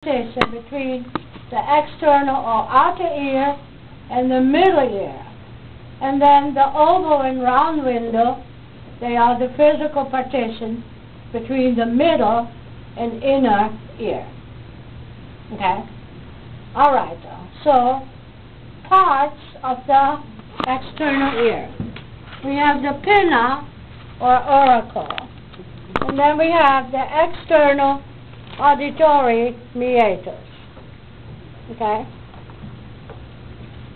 between the external or outer ear and the middle ear. And then the oval and round window, they are the physical partition between the middle and inner ear. Okay? All right. So, parts of the external ear. We have the pinna or auricle. And then we have the external auditory meatus. Okay?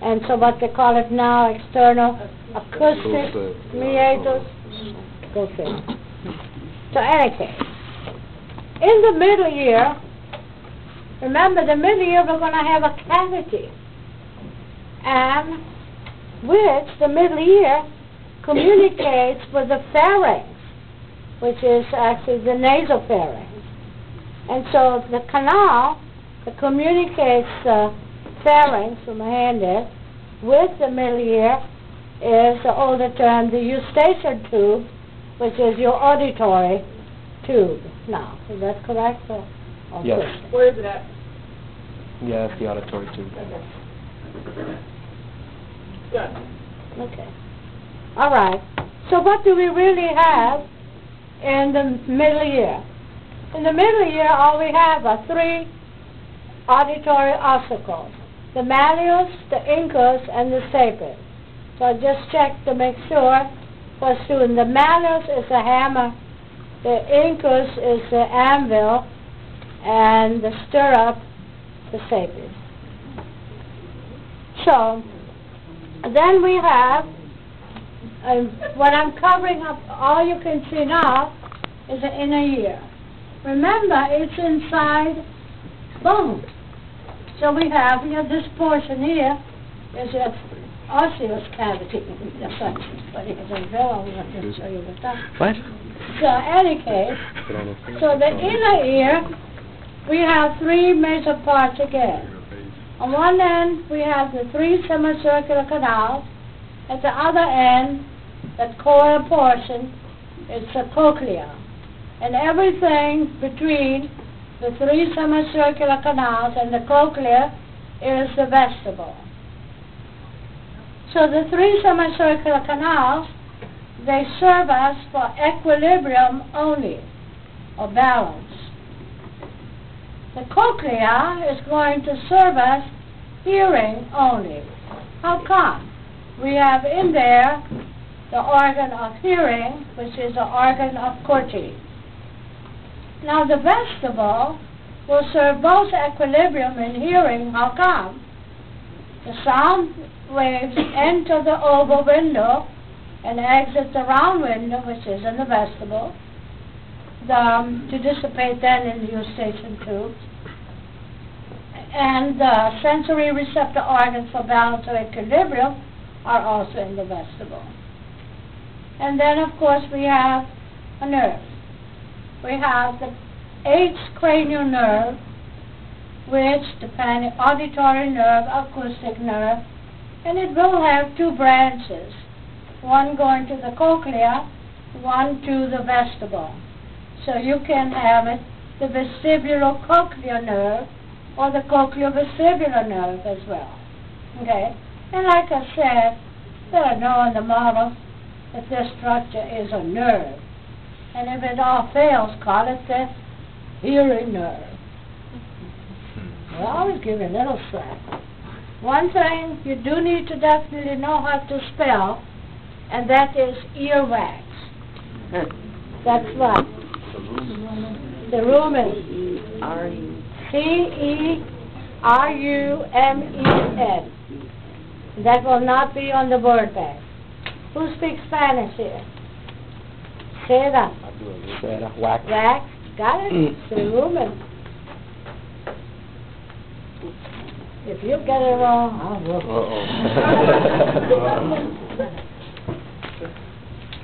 And so what they call it now, external acoustic meatus. Go figure. So any case, in the middle ear, remember the middle ear we're going to have a cavity, and which the middle ear communicates with the pharynx, which is actually the nasopharynx. And so the canal that communicates the pharynx, from the hand is, with the middle ear is the older term, the eustachian tube, which is your auditory tube. Now, is that correct? Or yes. Where is it at? Yeah, it's the auditory tube. Good. Okay. All right. So what do we really have in the middle ear? In the middle ear, all we have are three auditory ossicles: the malleus, the incus, and the stapes. So I just checked to make sure for student. The malleus is the hammer, the incus is the anvil, and the stirrup, the stapes. So then we have, what I'm covering up, all you can see now is the inner ear. Remember, it's inside bone. So we have here, this portion here is an osseous cavity. But it's a veil, I'm going to show you the top. What? So, any case, so the inner ear, we have three major parts again. On one end, we have the three semicircular canals. At the other end, that core portion, it's the cochlea. And everything between the three semicircular canals and the cochlea is the vestibule. So the three semicircular canals, they serve us for equilibrium only, or balance. The cochlea is going to serve us hearing only. How come? We have in there the organ of hearing, which is the organ of Corti. Now the vestibule will serve both equilibrium and hearing. How come? The sound waves enter the oval window and exit the round window, which is in the vestibule, to dissipate then in the eustachian tube. And the sensory receptor organs for balance or equilibrium are also in the vestibule. And then, of course, we have a nerve. We have the eighth cranial nerve, which depending auditory nerve, acoustic nerve, and it will have two branches, one going to the cochlea, one to the vestibule. So you can have it the vestibulocochlear nerve or the cochleovestibular nerve as well. Okay? And like I said, let us know in the model that this structure is a nerve. And if it all fails, call it the hearing nerve. We'll always give you a little slack. One thing you do need to definitely know how to spell, and that is earwax. That's what? Cerumen. C-E-R-U-M-E-N. That will not be on the word bank. Who speaks Spanish here? Cera. Cera. Wax. Wax. Got it? Cerumen. If you get it wrong, I'll whoop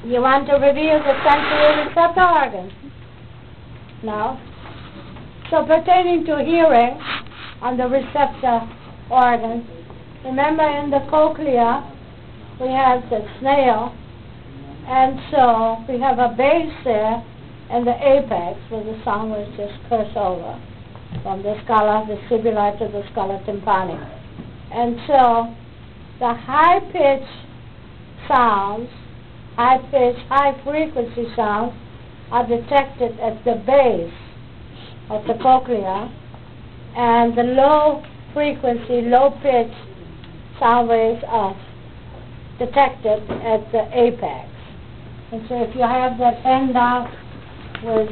you. You want to review the sensory receptor organs? No? So pertaining to hearing on the receptor organs, remember in the cochlea we have the snail, and so we have a base there and the apex where the sound was just cursed over. from the scala vestibuli to the scala tympani. And so, the high-pitched sounds, high-pitched, high-frequency sounds are detected at the base of the cochlea, and the low-frequency, low-pitched sound waves are detected at the apex. And so if you have that end out with